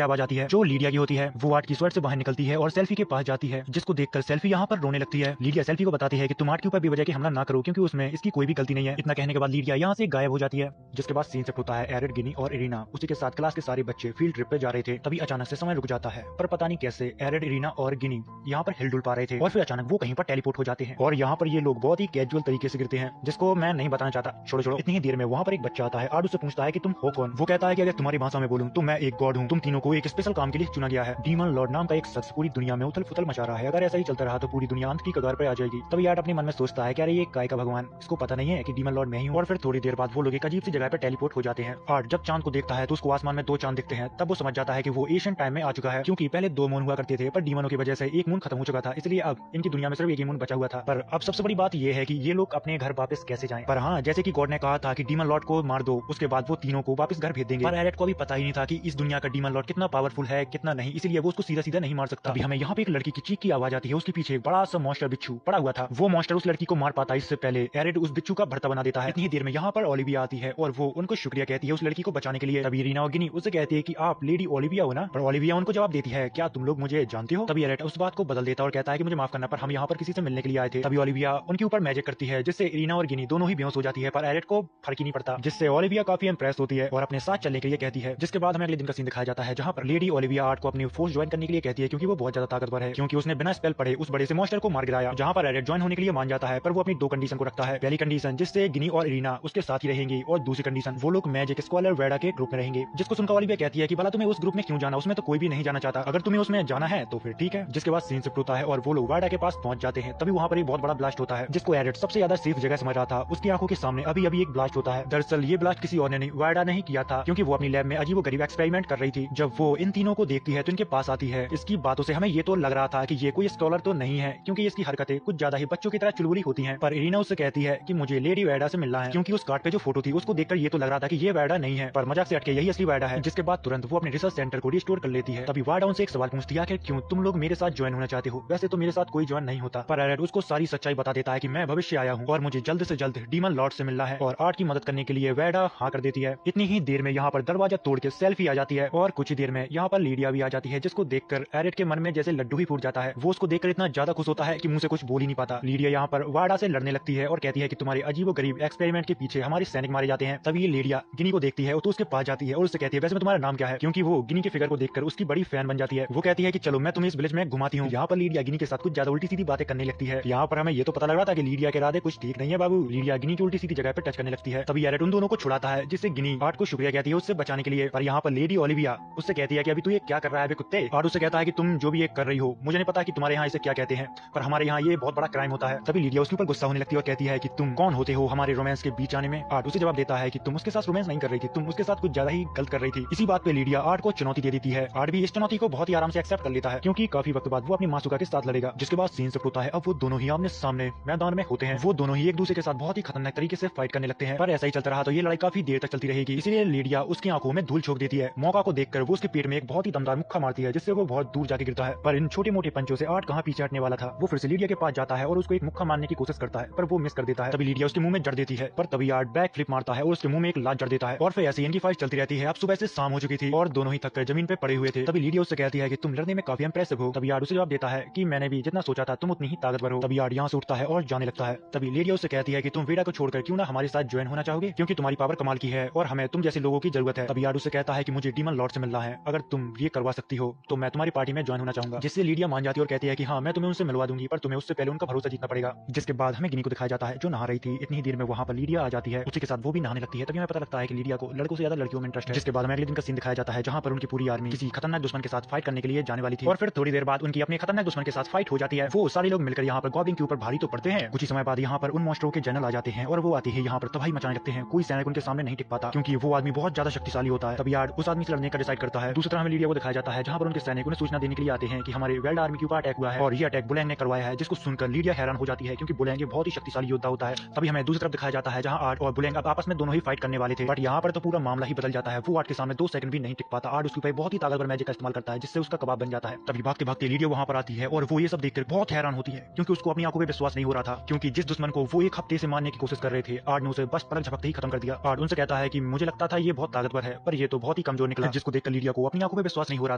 आवाज आती है जो लीडिया की होती है। वो आर्ट की स्वेट से बाहर निकलती है और सेल्फी के पास जाती है, जिसको देखकर सेल्फी यहाँ पर रोने लगती है। लीडिया सेल्फी को बताती है कि तुम आर्ट के ऊपर बेवजह के हमला ना करो, क्योंकि उसमें इसकी कोई भी गलती नहीं है। इतना कहने के बाद लीडिया यहाँ से गायब हो जाती है। जिसके बाद सीन शिफ्ट होता है एरिड, गिनी और इरीना उसी के साथ क्लास के सारे बच्चे फील्ड ट्रिप पे जा रहे थे। तभी अचानक से समय रुक जाता है, पर पता नहीं कैसे एरिड, इरीना और गिनी यहाँ पर हिल डुल पा रहे थे और फिर अचानक वो कहीं पर टेलीपोर्ट हो जाते हैं और यहाँ पर ये लोग बहुत ही कैजुअल तरीके से गिरते हैं, जिसको मैं नहीं बताना चाहता। छोड़ो छोड़ो। इतनी ही देर में वहाँ पर एक बच्चा आता है। आर्ट उससे पूछता है कि तुम हो कौन। वो कहता है कि अगर तुम्हारी भाषा में बोलूं तो मैं एक गॉड हूँ। तुम तीनों को एक स्पेशल काम के लिए चुना गया है। डीमन लॉर्ड नाम का एक शख्स पूरी दुनिया में उथल फुथल मचा रहा है। अगर ऐसा ही चलता रहा तो पूरी दुनिया अंत की कगार पर आ जाएगी। तभी आर्ट अपने मन में सोचता है कि अरे ये काय का भगवान, इसको पता नहीं है कि डीमन लॉर्ड मैं ही हूँ। और फिर थोड़ी देर बाद वो लोग एक अजीब सी जगह पर टेलीपोर्ट हो जाते हैं। आर्ट जब चांद को देखता है तो उसको आसमान में 2 चांद दिखते हैं। तब वो समझ जाता है कि वो एशियन टाइम में आ चुका है, क्योंकि पहले 2 मून हुआ करते थे, पर डीमनों की वजह से एक मून खत्म हो चुका था, इसलिए अब इनकी दुनिया में सिर्फ एक ही मून बचा हुआ था। पर अब सबसे बड़ी बात ये है कि ये लोग अपने घर वापस कैसे जाएं। पर हाँ, जैसे कि गॉड ने कहा था कि डीमन लॉर्ड को मार दो, उसके बाद वो तीनों को वापस घर भेज देंगे। पर एरिड को भी पता ही नहीं था कि इस दुनिया का डीमन लॉर्ड कितना पावरफुल है कितना नहीं, इसलिए वो उसको सीधा सीधा नहीं मार सकता। अभी हमें यहाँ पे एक लड़की की चीख की आवाज आती है। उसके पीछे एक बड़ा सा मॉन्स्टर बिच्छू पड़ा हुआ था। वो मॉन्स्टर उस लड़की को मार पाता इससे पहले एरिड उस बिच्छू का भरता बना देता है। इतनी देर में यहाँ पर ओलिविया आती है और वो उनको शुक्रिया कहती है उस लड़की को बचाने के लिए। तभी रीना और गिनी उससे कहती है कि आप लेडी ओलिविया हो ना। पर ओलिविया उनको जवाब देती है, क्या तुम लोग मुझे जानते हो। तभी एरिड उस बात को बदल देता है और कहता है कि मुझे माफ करना, पर हम यहाँ पर किसी से मिलने के लिए आए थे। तभी ओलिविया उनके ऊपर मैजिक करती है, जिससे रीना और गिनी दोनों ही बेहोश हो जाती है, पर एरिड को फर्क ही नहीं पड़ता, जिससे ओलिविया काफी इंप्रेस होती है और अपने साथ चलने के लिए कहती है। जिसके बाद हमें अगले दिन का सीन दिखाया जाता है, जहाँ पर लेडी ओलिविया आर्ट को अपनी फोर्स ज्वाइन करने के लिए कहती है, क्योंकि वो बहुत ज्यादा ताकतवर है, क्योंकि उसने बिना स्पेल पढ़े उस बड़े से मॉन्स्टर को मार गिराया। जहाँ पर एरिड ज्वाइन होने के लिए मान जाता है, पर वो अपनी 2 कंडीशन को रखता है। पहली कंडीशन जिससे गिनी और इरीना उसके साथ ही रहेंगी, और दूसरी कंडीशन वो लोग मैजिक स्कॉलर वेडा के ग्रुप में रहेंगे। जिसको सुनकर ओलिविया कहती है कि भला तुम्हें उस ग्रुप में क्यों जाना, उसमें तो कोई भी नहीं जाना चाहता, अगर तुम्हें उसमें जाना है तो फिर ठीक है। जिसके बाद सीन शिफ्ट होता है और वो लोग वेडा के पास पहुंच जाते हैं। तभी वहाँ पर एक बहुत बड़ा ब्लास्ट होता है, जिसको एरिड सबसे ज्यादा सेफ जगह समझ रहा था। उसकी आंखों के सामने अभी अभी एक ब्लास्ट होता है। दरअसल ये ब्लास्ट किसी और ने नहीं, वेडा ने ही किया था, क्योंकि वो अपनी लैब में अजीबोगरीब एक्सपेरिमेंट कर रही थी। जब वो इन तीनों को देखती है तो इनके पास आती है। इसकी बातों से हमें ये तो लग रहा था कि ये कोई स्कॉलर तो नहीं है, क्योंकि इसकी हरकतें कुछ ज्यादा ही बच्चों की तरह चुलबुली होती हैं। पर इरीना उससे कहती है कि मुझे लेडी वेडा से मिलना है, क्योंकि उस कार्ड पे जो फोटो थी उसको देखकर ये तो लग रहा था कि ये वेडा नहीं है, पर मजाक से हटके यही असली वेडा है। जिसके बाद तुरंत वो अपने रिसर्च सेंटर को रिस्टोर कर लेती है। तभी वेडा उनसे एक सवाल पूछती है कि क्यों तुम लोग मेरे साथ ज्वाइन होना चाहते हो, वैसे तो मेरे साथ कोई ज्वाइन नहीं होता। पर एरिड उसको सारी सच्चाई बता देता है कि मैं भविष्य आया हूँ और मुझे जल्द से जल्द डीमन लॉर्ड से मिलना है, और आर्ट की मदद करने के लिए वेडा हाँ कर देती है। इतनी ही देर में यहाँ पर दरवाजा तोड़ के सेल्फी आ जाती है और कुछ ही देर में यहाँ पर लीडिया भी आ जाती है, जिसको देखकर एरिड के मन में जैसे लड्डू ही फूट जाता है। वो उसको देखकर इतना ज्यादा खुश होता है कि मुंह से कुछ बोल ही नहीं पाता। लीडिया यहाँ पर वेडा से लड़ने लगती है और कहती है कि तुम्हारे अजीबोगरीब एक्सपेरिमेंट के पीछे हमारे सैनिक मारे जाते हैं। तभी लीडिया गिनी को देखती है तो उसके पास जाती है और उससे कहती है, वैसे में तुम्हारा नाम क्या है, क्योंकि वो गिनी के फिगर को देखकर उसकी बड़ी फैन बन जाती है। वो कहती है कि चलो मैं तुम्हें इस विलेज में घुमाती हूँ। यहाँ पर लीडिया गिनी के साथ कुछ ज्यादा उल्टी सीधी बातें करने लगती है। यहाँ पर हमें ये तो पता लग रहा था कि लीडिया के इरादे कुछ ठीक नहीं है बाबू। लीडिया गिनी की उल्टी सीधी जगह पर टच करने लगती है। तभी एरिड उन दोनों को छुड़ाता है, जिससे गिनी आर्ट को शुक्रिया कहती है उससे बचाने के लिए। पर यहाँ पर लेडी ओलिविया उससे कहती है कि अभी तू ये क्या कर रहा है कुत्ते। आर्ट उससे कहता है कि तुम जो भी ये कर रही हो, मुझे नहीं पता कि तुम्हारे यहाँ इसे क्या कहते हैं, पर हमारे यहाँ ये बहुत बड़ा क्राइम होता है। तभी लीडिया उसके ऊपर गुस्सा होने लगती है और कहती है कि तुम कौन होते हो हमारे रोमांस के बीच आने में। आर्ट उसे जवाब देता है कि तुम उसके साथ रोमांस नहीं कर रही थी, तुम उसके साथ कुछ ज्यादा ही गलत कर रही थी। इसी बात पे लीडिया आर्ट को चुनौती दे देती है। आर्ट भी इस चुनौती को बहुत ही आराम से एक्सेप्ट कर लेता है, क्योंकि काफी वक्त बाद वो अपनी मासूका के साथ लड़ेगा। जिसके बाद सीन शिफ्ट होता है, अब वो दोनों ही आमने सामने मैदान में होते हैं। वो दोनों ही एक दूसरे के साथ बहुत ही खतरनाक तरीके से फाइट करने लगते हैं। पर ऐसा ही चलता रहा तो ये लड़ाई काफी देर तक चलती रहेगी, इसीलिए लीडिया उसकी आंखों में धूल झोंक देती है। मौका को देखकर वो उसके पेट में एक बहुत ही दमदार मुक्का मारती है, जिससे वो बहुत दूर जाके गिरता है। पर इन छोटे मोटे पंचों से आर्ट कहाँ पीछे हटने वाला था। वो फिर से लीडिया के पास जाता है और उसको एक मुक्का मारने की कोशिश करता है, पर वो मिस कर देता है। तभी लीडिया उसके मुंह में जड़ देती है, पर तभी आर्ट बैक फ्लिप मारता है और उसके मुंह में एक लात जड़ देता है। और फिर ऐसे इनकी फाइट चलती रहती है। अब सुबह से शाम हो चुकी थी और दोनों ही थककर जमीन पे पड़े हुए थे। तभी लीडिया उससे कहती है कि तुम लड़ने में काफी इंप्रेसिव हो। तभी आर्ट उसे जवाब देता है कि मैंने भी जितना सोचा था तुम उतनी ही ताकतवर हो। तभी आर्ट यहाँ से उठता है और जाने लगता है। तभी लीडिया उससे कहती है कि तुम वेडा को छोड़कर क्यों ना हमारे साथ ज्वाइन होना चाहोगे, क्योंकि तुम्हारी पावर कमाल की है और हमें तुम जैसे लोगों की जरूरत है। तभी आर्ट उससे कहता है कि मुझे डीमन लॉर्ड से मिलना है, अगर तुम ये करवा सकती हो तो मैं तुम्हारी पार्टी में ज्वाइन होना चाहूंगा। जिससे लीडिया मान जाती है और कहती है कि हाँ मैं तुम्हें उनसे मिलवा दूंगी, पर तुम्हें उससे पहले उनका भरोसा जीतना पड़ेगा। जिसके बाद हमें गिनी को दिखाया जाता है जो नहा रही थी। इतनी देर में वहाँ पर लीडिया आ जाती है, उसी के साथ वो भी नहाने लगती है। तभी हमें पता लगता है कि लीडिया को लड़कों से ज्यादा लड़कियों में इंटरेस्ट है। जिसके बाद हमें अगले दिन का सीन दिखाया जाता है, जहाँ पर उनकी पूरी आर्मी किसी खतरनाक दुश्मन के साथ फाइट करने के लिए जाने वाली थी। और फिर थोड़ी देर बाद उनकी अपने खतरनाक दुश्मन के साथ फाइट हो जाती है। वो सारे लोग मिलकर यहाँ पर गॉब्लिन के ऊपर भारी तो पड़ते हैं। कुछ ही समय बाद यहाँ पर उन मॉन्स्टरों के जनरल आ जाते हैं और वो आते हैं यहाँ पर तबाही मचाने लगते हैं। कोई सैनिक उनके सामने नहीं टिक पाता, क्योंकि वो आदमी बहुत ज्यादा शक्तिशाली होता है। तभी आर्ट उस आदमी से लड़ने का डिसाइड करता है। दूसरी तरफ हमें लीडिया को दिखाया जाता है, जहाँ पर उनके सैनिक उन्हें सूचना देने के लिए आते हैं कि हमारे वेल्ड आर्मी के ऊपर अटैक हुआ है और ये अटैक बुलैंग ने करवाया है। जिसको सुनकर लीडिया हैरान हो जाती है, क्योंकि बुलैंग बहुत ही शक्तिशाली योद्धा होता है। तभी हमें दूसरी तरफ दिखाया जाता है, जहाँ आर्ट और बुलैंग अब आपस में दोनों ही फाइट करने वाले थे। बट यहाँ पर तो पूरा मामला ही बदल जाता है। वो आर्ट के सामने 2 सेकंड भी नहीं टिक पाता। आर्ट उसके ऊपर बहुत ही ताकतवर मैजिक का इस्तेमाल करता है, जिससे उसका कबाब बन जाता है। तभी भागते भागते लीडिया वहाँ पर आती है और वो ये सब देखकर बहुत हैरान होती है, क्योंकि उसको अपनी आंखों पे विश्वास नहीं हो रहा था। क्योंकि जिस दुश्मन को वो एक हफ्ते से मारने की कोशिश कर रहे थे, आर्ट ने उसे बस पलक झपकते ही खत्म कर दिया। आर्ट उनसे कहता है कि मुझे लगता था ये बहुत ताकतवर है, पर ये तो बहुत ही कमजोर निकला, जिसको देखकर लीडिया को अपनी आंखों पे विश्वास नहीं हो रहा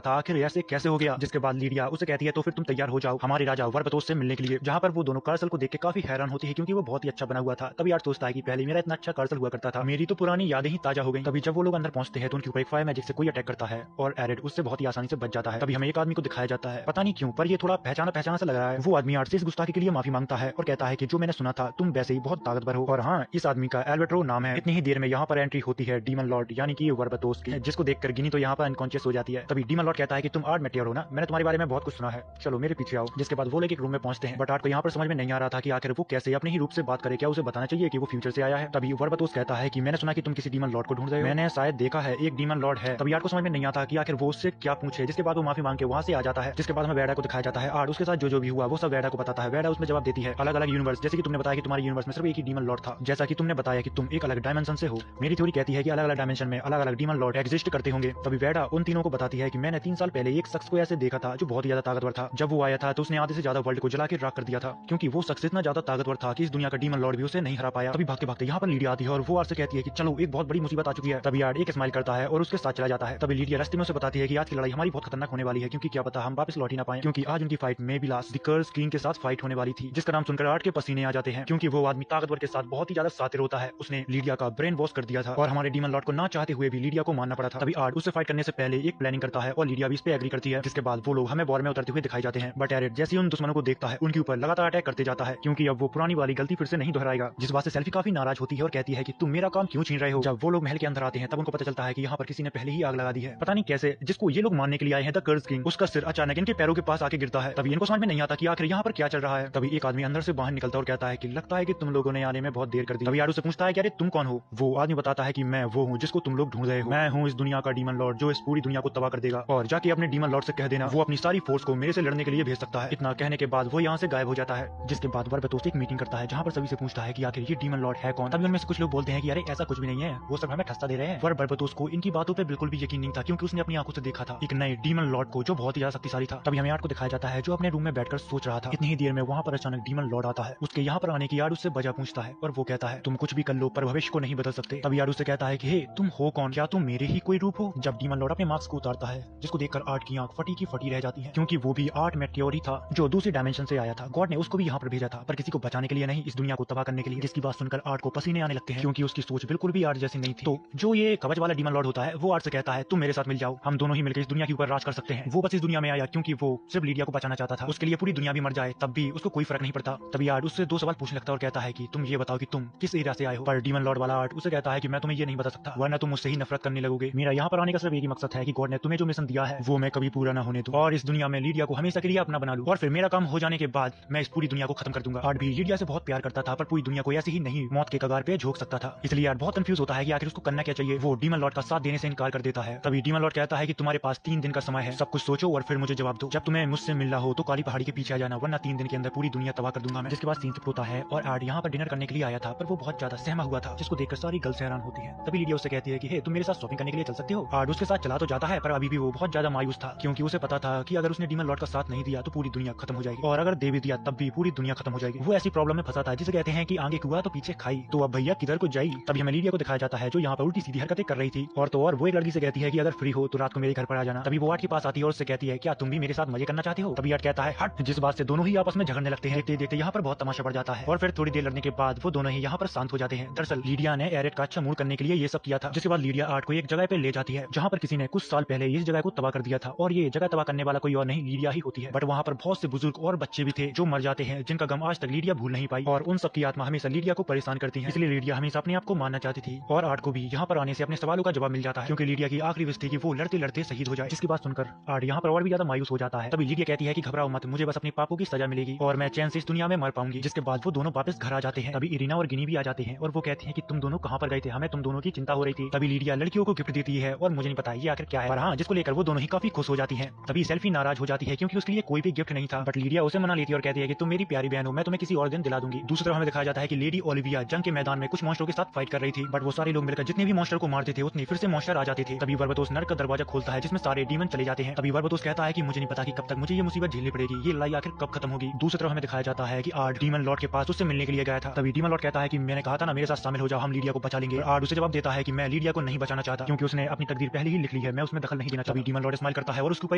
था। आखिर ऐसे कैसे हो गया? जिसके बाद लीडिया उसे कहती है तो फिर तुम तैयार हो जाओ हमारे राजा वर्बतोस से मिलने के लिए, जहाँ पर वो दोनों कार्सल को देख के काफी हैरान होती है क्योंकि वो बहुत ही अच्छा बना हुआ था। तभी यार सोचता है कि पहले मेरा इतना अच्छा कार्सल हुआ करता था, मेरी तो पुरानी यादें ही ताजा हो गई। तभी जब वो लोग अंदर पहुंचते हैं तो उनके ऊपर एक फायर मैजिक से कोई अटैक करता है और एरिड उससे बहुत ही आसानी से बच जाता है। तभी हमें एक आदमी को दिखाया जाता है, पता नहीं क्यों पर ये थोड़ा पहचाना पहचाना सा लग रहा है। वो आदमी आर्ट से इस गुस्ताखी के लिए माफी मांगता है और कहता है कि जो मैंने सुना था तुम वैसे ही बहुत ताकतवर हो। और हाँ, इस आदमी का एल्वेट्रो नाम है। इतनी ही देर में यहाँ पर एंट्री होती है डीमन लॉर्ड यानी कि वर्बतोस की, जिसको देखकर गिनी तो यहाँ पर अनकॉन्शियस हो जाती है। तभी डीमन लॉर्ड कहता है कि तुम आर्ट मेटियोर हो ना, मैंने तुम्हारे बारे में बहुत कुछ सुना है, चलो मेरे पीछे आओ। जिसके बाद वो लोग एक रूम में पहुंचते हैं, बट आर्ट को यहाँ पर समझ में नहीं आ रहा था कि आखिर वो कैसे अपने ही रूप से बात करे, क्या उसे बताना चाहिए कि वो फ्यूचर से आया है। तभी वर्बतोस कहता है कि मैंने सुना कि तुम किसी डीमन लॉर्ड को ढूंढ रहे हो, मैंने शायद देखा है एक डीमन लॉर्ड है। तभी आर्ट को समझ में नहीं आता कि आखिर वो उससे क्या पूछे, जिसके बाद वो माफी मांग के वहाँ से आ जाता है। जिसके बाद हमें वेडा को दिखाया जाता है, आर्ट उसके साथ जो भी हुआ वो सब वेडा को बताता है। वेडा उसमें जवाब देती है अलग अलग यूनिवर्स, जैसे कि तुमने बताया कि तुम्हारे यूनिवर्स में सिर्फ एक ही डीमन लॉर्ड था, जैसा कि तुमने बताया कि तुम एक अलग डायमेंशन से हो। मेरी थ्योरी कहती है कि अलग अलग डायमेंशन में अलग अलग डीमन लॉर्ड एग्जिस्ट करते होंगे। तभी वेडा उन तीनों को बताती है कि मैंने 3 साल पहले एक शख्स को ऐसे देखा था जो बहुत ही ज्यादा ताकतवर था। जब वो आया था तो उसने आधे से ज्यादा वर्ल्ड को जला के राख कर दिया था, क्योंकि वो शख्स इतना ज्यादा ताकतवर था कि इस दुनिया का डीमन लॉर्ड भी उसे नहीं हरा पाया। तभी भागते भागते यहाँ पर लीडिया आती है और वो आर्ट से कहती है कि चलो एक बहुत बड़ी मुसीबत आ चुकी है। तभी आर्ट एक स्माइल करता है और उसके साथ चला जाता है। तभी लीडिया रास्ते में उसे बताती है कि आज की लड़ाई हमारी बहुत खतरनाक होने वाली है, क्योंकि क्या पता हम वापस लौट ही ना पाए, क्योंकि आज उनकी फाइट में बिलास द कर्स किंग के साथ फाइट होने वाली थी, जिसका नाम सुनकर आर्ट के पसीने आ जाते हैं, क्योंकि वो आदमी ताकतवर के साथ बहुत ही ज्यादा शातिर होता है। उसने लीडिया का ब्रेन वॉश कर दिया था और हमारे डीमन लॉर्ड को ना चाहते हुए भी लीडिया को मानना पड़ा था। तभी आर्ट उससे फाइट करने से पहले एक प्लानिंग करता है और लीडिया भी इस पे एग्री करती है। जिसके बाद वो लोग हमें वॉर में उतरते हुए दिखाई जाते हैं, बट एरिड जैसे उन दुश्मनों को देखता है उनके ऊपर लगातार अटैक करते जाता है, क्योंकि अब वो पुरानी वाली गलती फिर से नहीं दोहराएगा। जिस बात से सेल्फी काफी नाराज होती है और कहती है कि तुम मेरा काम क्यों छीन रहे हो। जब वो लोग महल के अंदर आते हैं तब उनको पता चलता है कि यहाँ पर किसी ने पहले ही आग लगा दी है, पता नहीं कैसे, जिसको ये लोग मारने के लिए आए हैं द कर्स किंग। उसका सिर अचानक इनके पैरों के पास आके गिरता है। तभी इनको समझ में नहीं आता कि आखिर यहाँ पर क्या चल रहा है। तभी एक आदमी अंदर से बाहर निकलता और कहता है कि लगता है कि तुम लोगों ने आने में बहुत देर कर दी। तभी यार उससे पूछता है कि अरे तुम कौन हो। वो आदमी बताता है कि मैं वो हूँ जिसको तुम लोग ढूंढ रहे हो, मैं हूँ इस दुनिया का डीमन लॉर्ड जो इस पूरी दुनिया को तबाह कर देगा, और जाके अपने डीमन लॉर्ड से कह देना वो अपनी सारी फोर्स को मेरे से लड़ने के लिए भेज सकता है। इतना कहने के बाद वो यहाँ से गायब हो जाता है। जिसके बाद वर्बतोस एक मीटिंग करता है जहाँ पर सभी से पूछता है कि आखिर ये डीमन लॉर्ड है कौन। तभी उनमें से कुछ लोग बोलते हैं कि अरे ऐसा कुछ भी नहीं है, वो सब हमें ठस्सा दे रहे हैं। वर्बतोस को इनकी बातों पे बिल्कुल भी यकीन नहीं था, क्योंकि उसने अपनी आंखों से देखा था एक नए डीमन लॉर्ड को जो बहुत ही ज्यादा शक्तिशाली था। तभी हमें आर्ट को दिखाया जाता है जो अपने रूम में बैठकर सोच रहा था। इतनी ही देर में वहाँ पर अचानक डीमन लॉर्ड आता है। उसके यहाँ पर आने की आर्ट उससे वजह पूछता है और वो कहता है तुम कुछ भी कर लो पर भविष्य को नहीं बदल सकते। तभी आर्ट उससे कहता है कि हे तुम हो कौन, क्या तुम मेरे ही कोई रूप हो। जब डीमन लॉर्ड अपने मास्क को उतारता है, जिसको देखकर आर्ट की आंख फटी की फटी रह जाती है, क्योंकि वो भी आर्ट मेटियोर ही था जो दूसरी डायमेंशन से आया था। गॉड ने उसको भी यहाँ पर भेजा था, पर किसी को बचाने के लिए नहीं, इस दुनिया को तबाह करने के लिए। जिसकी बात सुनकर आर्ट को पसीने आने लगते हैं, क्योंकि उसकी सोच बिल्कुल भी आर्ट जैसी नहीं थी। तो जो ये कवच वाला डीमन लॉर्ड होता है वो आर्ट से कहता है तुम मेरे साथ मिल जाओ, हम दोनों ही मिलकर इस दुनिया के ऊपर राज कर सकते हैं। वो बस इस दुनिया में आया क्योंकि वो सिर्फ लीडिया को बचाना चाहता था, उसके लिए पूरी दुनिया भी मर जाए तब भी उसको कोई फर्क नहीं पड़ता। तभी आर्ट उससे 2 सवाल पूछने लगता है और कहता है कि तुम ये बताओ कि तुम किस एरिया से आए हो। पर डीमन लॉर्ड वाला आर्ट उसे कहता है कि मैं तुम्हें ये नहीं बता सकता, वरना तुम मुझसे ही नफरत करने लगोगे। मेरा यहाँ पर आने का सिर्फ एक ही मकसद है कि गॉड ने तुम्हें जो मिशन दिया है वो मैं कभी पूरा न होने दूं, और इस दुनिया में लीडिया को हमेशा के लिए अपना बना लूं, और फिर मेरा काम हो जाने के बाद मैं इस पूरी दुनिया को खत्म कर दूंगा। आर्ट भी लीडिया से बहुत प्यार करता था, पर पूरी दुनिया को ऐसे ही नहीं मौत के कगार पे झोंक सकता था। इसलिए आर्ट बहुत कंफ्यूज होता है कि आखिर उसको करना क्या चाहिए। वो डीमन लॉर्ड का साथ देने से इनकार कर देता है। तभी डीमन लॉर्ड कहता है कि तुम्हारे पास 3 दिन का समय है, सब कुछ सोचो और फिर मुझे जवाब दो। जब तुम्हें मुझसे मिलना हो तो काली पहाड़ी के पीछे आ जाना, वरना 3 दिन के अंदर पूरी दुनिया तबाह कर दूंगा मैं। जिसके बाद सीन शिफ्ट होता है और आर्ट यहाँ पर डिनर करने के लिए आया था, पर वो बहुत ज्यादा सहमा हुआ था, जिसको देखकर सारी गर्ल्स हैरान होती है। तभी लीडिया उससे कहती है कि हे तुम मेरे साथ शॉपिंग करने के लिए चल सकते हो। आर्ट उसके साथ चला तो जाता है, पर अभी भी वो बहुत ज्यादा मायूस था, क्योंकि उसे पता था कि अगर उसने डीमन लॉर्ड का साथ नहीं दिया तो पूरी दुनिया खत्म हो जाएगी, और अगर दे भी दिया तब भी पूरी दुनिया खत्म हो जाएगी। वो ऐसी प्रॉब्लम में फंसा था जिसे कहते हैं कि आगे कुआ तो पीछे खाई, तो अब भैया किधर को जाई। तभी हमें लीडिया को दिखाया जाता है जो यहाँ पर उल्टी सीधी हरकतें कर रही थी, और तो और वो एक लड़की से कहती है कि अगर फ्री हो तो रात को मेरे घर पर आ जाना। तभी वो आर्ट के पास आती है और उससे कहती है क्या तुम भी मेरे साथ मजे करना चाहते हो। तभी आर्ट कहता है हट, जिस बात से दोनों ही आपस में झगड़ने लगते हैं। देखते देखते यहाँ पर बहुत तमाशा बढ़ जाता है और फिर थोड़ी देर लड़ने के बाद वो दोनों ही यहाँ पर शांत हो जाते हैं। दरअसल लीडिया ने एरिड का अच्छा मूड करने के लिए ये सब किया था। जिसके बाद लीडिया आर्ट को एक जगह पे ले जाती है जहाँ पर किसी ने कुछ साल पहले इस जगह को तबाह कर दिया था, और ये जगह तबाह करने वाला कोई और नहीं लीडिया ही होती है। बट वहाँ पर बहुत से बुजुर्ग और बच्चे भी थे जो मर जाते हैं, जिनका गम आज तक लीडिया भूल नहीं पाई, और उन सबकी आत्मा हमेशा लीडिया को परेशान करती है। इसलिए लीडिया हमेशा अपने आप को मानना चाहती थी, और आर्ट को भी यहाँ पर आने से अपने सवालों का जवाब मिल जाता है, क्योंकि लीडिया की आखिरी विश थी कि वो लड़ते लड़ते शहीद हो जाए। जिसकी बात सुनकर आर्ट यहाँ पर और भी ज्यादा मायूस हो जाता है। तभी लीडिया कहती है कि घबराओ मत, मुझे बस अपने पापों की सजा मिलेगी और मैं चैन से इस दुनिया में मर पाऊंगी। जिसके बाद वो दोनों वापस घर आ जाते हैं। तभी इरिना और गिनी भी आ जाते हैं और वो कहते हैं कि तुम दोनों कहाँ पर गए थे, हमें तुम दोनों की चिंता हो रही थी। तभी लीडिया लड़कियों को गिफ्ट देती है और मुझे नहीं पता ये आखिर क्या है, पर हाँ जिसको लेकर वो दोनों ही काफी खुश हो जाती है। तभी सेल्फी नाराज हो जाती है क्योंकि उसके लिए कोई भी गिफ्ट नहीं था, बट लीडिया उसे मना लेती है और कहती है कि तुम मेरी प्यारी बहन हो, मैं तुम्हें किसी और दिन दिला दूंगी। दूसरी तरफ हमें दिखाया जाता है कि लेडी ओलिविया जंग के मैदान में कुछ मॉन्स्टरों के साथ फाइट कर रही थी, बट वो सारे लोग मिलकर जितने भी मॉन्स्टर को मारते थे उतने फिर से मॉन्स्टर आ जाते थे। तभी वर्बतोस नर्क का दरवाजा खोलता है जिसमें सारे डीमन चले जाते हैं। तभी वर्बतोस कहता है कि मुझे नहीं पता कि कब तक मुझे ये मुसीबत झेलनी पड़ेगी, ये लड़ाई आखिर कब खत्म होगी। दूसरी तरफ हमें दिखाया जाता है कि आर्ट डीमन लॉर्ड के पास उससे मिलने के लिए गया था। तभी डीमन लॉर्ड कहता है कि मैंने कहा था ना मेरे साथ शामिल हो जाओ, हम लीडिया को बचा लेंगे। आर्ट उसे जवाब देता है कि मैं लीडिया लीडिया को नहीं बचाना चाहता क्योंकि उसने अपनी तकदीर पहले ही लिख ली है, मैं उसमें दखल नहीं देना चाहता। डीमन लॉर्ड स्माइल करता है और उसके ऊपर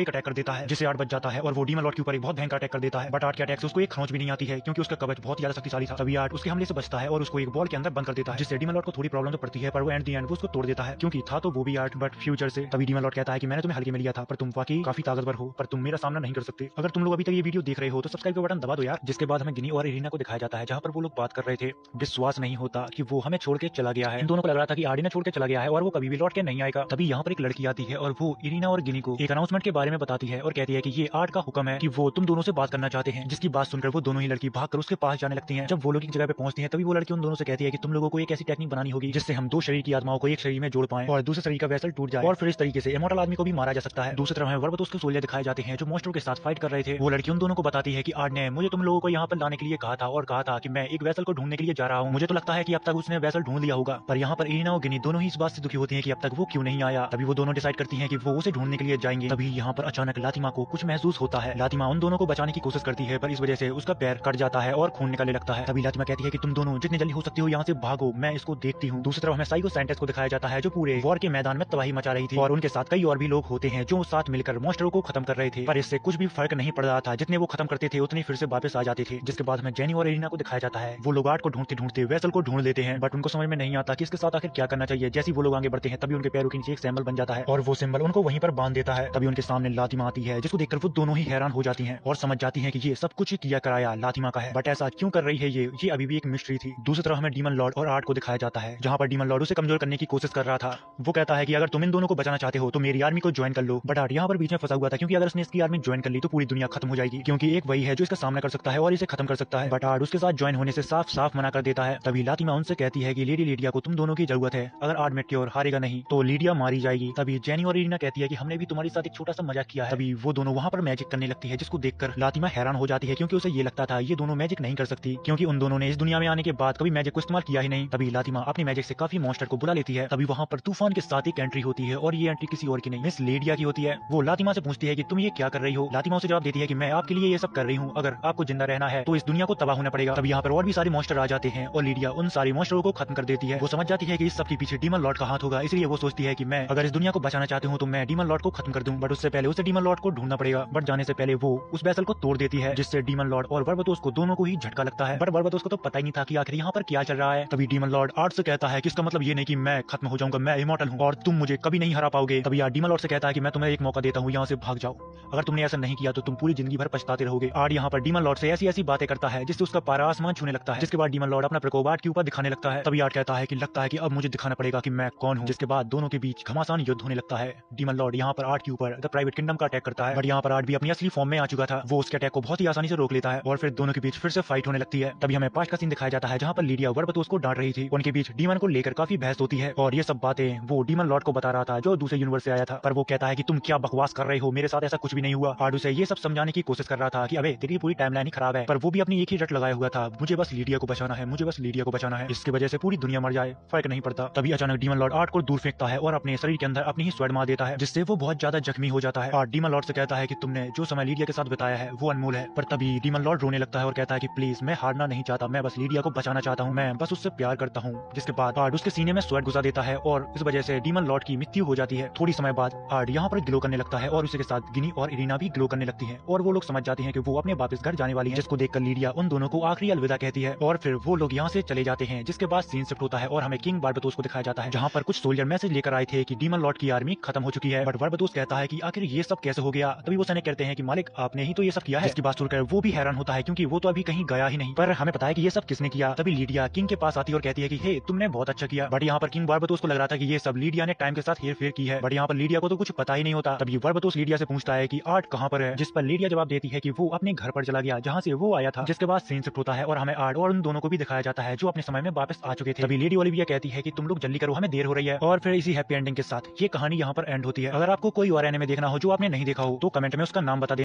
एक अटैक कर देता है जिससे आर्ट बच जाता है और वो डीमन लॉर्ड के ऊपर एक बहुत भयंकर अटैक कर देता है। बट आर्ट के अटैक से उसको एक खरोंच भी नहीं आती है क्योंकि उसका कवच बहुत ज्यादा शक्तिशाली था। तभी आर्ट उसके हमले से बचता है और उसको एक बॉल के अंदर बंद कर देता है जिससे डीमन लॉर्ड को थोड़ी प्रॉब्लम तो पड़ती है, पर वो एंड दी एंड वो उसको तोड़ देता है क्योंकि था तो वो भी आर्ट बट फ्यूचर से। तभी डीमन लॉर्ड कहता है कि मैंने तुम्हें हल्के में लिया था पर तुम वाकई काफी ताकतवर हो, पर तुम मेरा सामना नहीं कर सकते। अगर तुम लोग अभी तक ये वीडियो देख रहे हो तो सब्सक्राइब का बटन दबा दो यार। जिसके बाद हमें गिनी और इरीना को दिखाया जाता है जहाँ पर वो लोग बात कर रहे थे। विश्वास नहीं होता कि वो हमें छोड़ के चला गया है। इन दोनों को लग रहा था कि आर्डी ने छोड़ के चला गया है और वो कभी भी लौट के नहीं आएगा। तभी यहाँ पर एक लड़की आती है और वो इरीना और गिनी को एक अनाउंसमेंट के बारे में बताती है और कहती है कि ये आर्ट का हुक्म है कि वो तुम दोनों से बात करना चाहते हैं। जिसकी बात सुनकर वो दोनों ही लड़की भागकर उसके पास जाने लगती हैं। जब वो लोग एक जगह पे पहुंचती हैं तभी वो लड़की उन दोनों से कहती है कि तुम लोगों को एक ऐसी टेक्निक बनानी होगी जिससे हम दो शरीर की आत्माओं को एक शरीर में जोड़ पाएं और दूसरे शरीर का वेसल टूट जाए और फिर इस तरीके से इमॉर्टल आदमी को भी मारा जा सकता है। दूसरी तरफ हमें वर्बतोस के सोल्जर दिखाए जाते हैं जो मॉन्स्टर के साथ फाइट कर रहे थे। वो लड़की उन दोनों को बताती है कि आर्ट ने मुझे तुम लोगों को यहाँ पर लाने के लिए कहा था और कहा था कि मैं एक वेसल को ढूंढने के लिए जा रहा हूँ। मुझे तो लगता है कि अब तक उसने वेसल ढूंढ लिया होगा। पर यहाँ पर इरीना और गिनी दोनों ही इस बात से दुखी होती हैं कि अब तक वो क्यों नहीं आया। तभी वो दोनों डिसाइड करती हैं कि वो उसे ढूंढने के लिए जाएंगे। तभी यहाँ पर अचानक लातिमा को कुछ महसूस होता है। लातिमा उन दोनों को बचाने की कोशिश करती है पर इस वजह से उसका पैर कट जाता है और खून निकलने लगता है। तभी लातिमा कहती है कि तुम दोनों जितनी जल्दी हो सकती हो यहाँ से भागो, मैं इसको देखती हूँ। दूसरी तरफ हमें साइको साइंटिस्ट को दिखाया जाता है जो पूरे वॉर के मैदान में तबाही मचा रही थी और उनके साथ कई और भी लोग होते हैं जो साथ मिलकर मॉन्स्टरों को खत्म कर रहे थे। पर इससे कुछ भी फर्क नहीं पड़ रहा था, जितने वो खत्म करते थे उतने फिर से वापस आ जाते थे। जिसके बाद हमें जेनी और एरिना को दिखाया जाता है। वो लोग आर्ट को ढूंढते ढूंढते वेसल को ढूंढ लेते हैं बट उनको समझ में नहीं आता कि इसके साथ आखिर क्या करना चाहिए। जैसे वो लोग आगे बढ़ते हैं तभी उनके पैरों के नीचे एक सिंबल बन जाता है और वो सिंबल उनको वहीं पर बांध देता है। तभी उनके सामने लातिमा आती है जिसको देखकर वो दोनों ही हैरान हो जाती हैं और समझ जाती हैं कि ये सब कुछ किया कराया लातिमा का है। बट ऐसा क्यों कर रही है ये अभी भी एक मिस्ट्री थी। दूसरी तरफ हमें डीमन लॉर्ड और आर्ट को दिखाया जाता है जहाँ पर डीमन लॉर्ड उसे कमजोर करने की कोशिश कर रहा था। वो कहता है कि अगर तुम इन दोनों को बचाना चाहते हो तो मेरी आर्मी को ज्वाइन कर लो। बट आर्ट यहाँ पर बीच में फंसा हुआ था क्योंकि अगर उसने इसकी आर्मी ज्वाइन कर ली तो पूरी दुनिया खत्म हो जाएगी क्योंकि एक वही है जो इसका सामना कर सकता है और इसे खत्म कर सकता है। बट आर्ट उसके साथ ज्वाइन होने से साफ साफ मना कर देता है। तभी लातिमा उनसे कहती है कि लेडी लीडिया को तुम दोनों की जरूरत है, अगर आर्ट मेट्योर हारेगा नहीं तो लीडिया मारी जाएगी। तभी जेनी और इरीना कहती है कि हमने भी तुम्हारे साथ एक छोटा सा मजाक किया है। तभी वो दोनों वहाँ पर मैजिक करने लगती है जिसको देखकर लातिमा हैरान हो जाती है क्योंकि उसे ये लगता था ये दोनों मैजिक नहीं कर सकती क्योंकि उन दोनों ने इस दुनिया में आने के बाद कभी मैजिक को इस्तेमाल किया ही नहीं। तभी लातिमा अपनी मैजिक से काफी मॉन्स्टर को बुला लेती है। तभी वहाँ पर तूफान के साथ एक एंट्री होती है और ये एंट्री किसी और की नहीं मिस लीडिया की होती है। वो लातिमा से पूछती है कि तुम ये क्या कर रही हो। लातिमा उसे जवाब देती है कि मैं आपके लिए ये सब कर रही हूँ, अगर आपको जिंदा रहना है तो इस दुनिया को तबाह होना पड़ेगा। तब यहाँ पर और भी सारे मॉन्स्टर आ जाते हैं और लीडिया उन सारे मॉन्स्टरों को खत्म कर देती है। वो समझ जाती है कि इस सब के पीछे डीमन लॉर्ड का हाथ होगा, इसलिए वो सोचती है कि मैं अगर इस दुनिया को बचाना चाहती हूँ तो मैं डीमन लॉर्ड को खत्म कर दूं। बट उससे पहले उसे डीमन लॉर्ड को ढूंढना पड़ेगा। बट जाने से पहले वो उस वेसल को तोड़ देती है जिससे डीमन लॉर्ड और वर्बतोस को दोनों को ही झटका लगता है। बट वर्बतोस को तो पता ही नहीं था कि आखिर यहाँ पर क्या चल रहा है। तभी डीमन लॉर्ड आर्ट से कहता है कि इसका मतलब ये नहीं कि मैं खत्म हो जाऊंगा, मैं इमॉर्टल हूँ और तुम मुझे कभी नहीं हरा पाओगे। तभी यार डीमन लॉर्ड से कहता है कि मैं तुम्हें एक मौका देता हूँ, यहाँ से भाग जाओ, अगर तुमने ऐसा नहीं किया तो तुम पूरी जिंदगी भर पछताते रहोगे। आर्ट यहाँ पर डीमन लॉर्ड से ऐसी ऐसी बातें करता है जिससे उसका पारा आसमान छूने लगता है। जिसके बाद डीमन लॉर्ड अपना प्रकोप आर्ट के ऊपर दिखाने लगता है। तभी आर्ट कहता है कि लगता है कि अब मुझे दिखाना पड़ेगा कि मैं कौन हूँ। जिसके बाद दोनों के बीच घमासान युद्ध होने लगता है। डीमन लॉर्ड यहाँ पर आर्ट के ऊपर द प्राइवेट किंगडम का अटैक करता है बट यहाँ पर आर्ट भी अपनी असली फॉर्म में आ चुका था। वो उसके अटैक को बहुत ही आसानी से रोक लेता है और फिर दोनों के बीच फिर से फाइट होने लगती है। तभी हमें पास्ट का सीन दिखाया जाता है जहाँ पर लीडिया वर्बतोस को डांट रही थी। उनके बीच डीमन को लेकर काफी बहस होती है और ये सब बातें वो डीमन लॉर्ड को बता रहा था जो दूसरे यूनिवर्स से आया था। पर वो कहता है कि तुम क्या बकवास कर रहे हो, मेरे साथ ऐसा कुछ भी नहीं हुआ। आर्ट उसे ये सब समझाने की कोशिश कर रहा था कि अबे तेरी पूरी टाइमलाइन ही खराब है, पर वो भी अपनी एक ही रट लगाया हुआ था, मुझे बस लीडिया को बचाना है, मुझे बस लीडिया को बचाना है, इसकी वजह से पूरी दुनिया मर जाए फर्क नहीं पड़ता। तभी अचानक डीमन लॉर्ड आर्ट को दूर फेंकता है और अपने शरीर के अंदर अपनी ही स्वर्ण मार देता है जिससे वो बहुत ज्यादा जख्मी हो जाता है। आर्ट डीमन लॉर्ड से कहता है कि तुमने जो समय लीडिया के साथ बिताया है वो अनमोल है। पर तभी डीमन लॉर्ड रोने लगता है और कहता है कि प्लीज मैं हारना नहीं चाहता, मैं बस लीडिया को बचाना चाहता हूँ, मैं बस उससे प्यार करता हूँ। जिसके बाद आर्ट उसके सीने में स्वर्ण घुसा देता है और इस वजह से डीमन लॉर्ड की मृत्यु हो जाती है। थोड़ी समय बाद आर्ट यहाँ पर ग्लो करने लगता है और उसी के साथ गिनी और इरीना भी ग्लो करने लगती है और वो लोग समझ जाते हैं कि वो अपने वापस घर जाने वाली है। जिसको देखकर लीडिया उन दोनों को आखिरी अलविदा कहती है और फिर वो लोग यहाँ से चले जाते हैं। जिसके बाद सीन शिफ्ट होता है और हमें किंग बारबतोस को दिखाया जाता है जहाँ पर कुछ सोल्जर मैसेज लेकर आए थे कि डीमन लॉर्ड की आर्मी खत्म हो चुकी है। बट बारबतोस कहता है कि आखिर ये सब कैसे हो गया। तभी वो सैनिक कहते हैं कि मालिक आपने ही तो ये सब किया है। इसकी बात सुनकर वो भी हैरान होता है क्योंकि वो तो अभी कहीं गया ही नहीं, पर हमें पता है कि ये सब किसने किया। तभी लीडिया किंग के पास आती है और कहती है कि हे तुमने बहुत अच्छा किया। बट यहाँ पर किंग बारबतोस को लग रहा था कि ये सब लीडिया ने टाइम के साथ हेर फेर की है। बट यहाँ पर लीडिया को तो कुछ पता ही नहीं होता। तभी बारबतोस लीडिया से पूछता है कि आर्ट कहाँ पर है, जिस पर लीडिया जवाब देती है कि वो अपने घर पर चला गया जहाँ से वो आया था। जिसके बाद सीन शिफ्ट होता है और हमें आर्ट और उन दोनों को भी दिखाया जाता है जो अपने समय में वापस आ चुके थे। तभी लेडी ओलिविया कहती है कि तुम लोग जल्दी करो, हमें देर हो रही है। और फिर इसी हैप्पी एंडिंग के साथ ये कहानी यहाँ पर एंड होती है। अगर आपको कोई और एनिमे देखना हो जो आपने नहीं देखा हो तो कमेंट में उसका नाम बता दें।